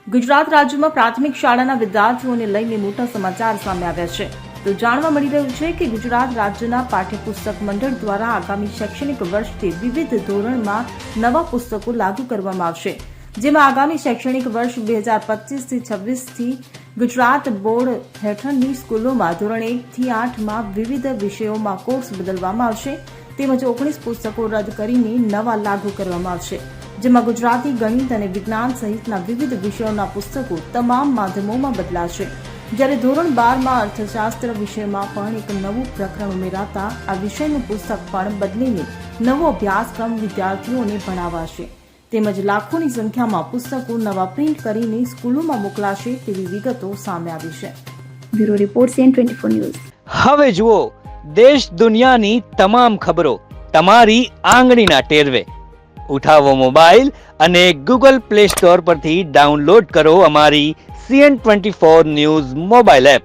ગુજરાત રાજ્યમાં પ્રાથમિક શાળાના વિદ્યાર્થીઓને લઈને મોટા સમાચાર સામે આવ્યા છે. તો જાણવા મળી રહ્યું છે કે ગુજરાત રાજ્યના પાઠ્યપુસ્તક મંડળ દ્વારા આગામી શૈક્ષણિક વર્ષથી વિવિધ ધોરણમાં નવા પુસ્તકો લાગુ કરવામાં આવશે, જેમાં આગામી શૈક્ષણિક વર્ષ 2025થી 26થી ગુજરાત બોર્ડ હેઠળની સ્કૂલોમાં ધોરણ 1 થી 8માં વિવિધ વિષયોમાં કોર્સ બદલવામાં આવશે, તેમજ 19 પુસ્તકો રદ કરીને નવા લાગુ કરવામાં આવશે, જેમાં ગુજરાતી, ગણિત અને વિજ્ઞાન સહિતના વિવિધ વિષયોના પુસ્તકો તમામ માધ્યમોમાં બદલાશે. જ્યારે ધોરણ 12માં અર્થશાસ્ત્ર વિષયમાં પણ એક નવું પ્રકરણ ઉમેરાતા આ વિષયનું પુસ્તક પણ બદલીને નવો અભ્યાસક્રમ વિદ્યાર્થીઓને ભણાવાશે, તેમજ લાખોની સંખ્યામાં પુસ્તકો નવા પ્રિન્ટ કરીને સ્કૂલોમાં મોકલાશે તેવી વિગતો સામે આવી છે. Bureau report CN24 news. હવે જુઓ દેશ દુનિયાની તમામ ખબરો તમારી આંગળીના ટેરવે. ઉઠાવો મોબાઈલ અને Google Play Store પરથી ડાઉનલોડ કરો અમારી CN24 ન્યૂઝ મોબાઈલ એપ.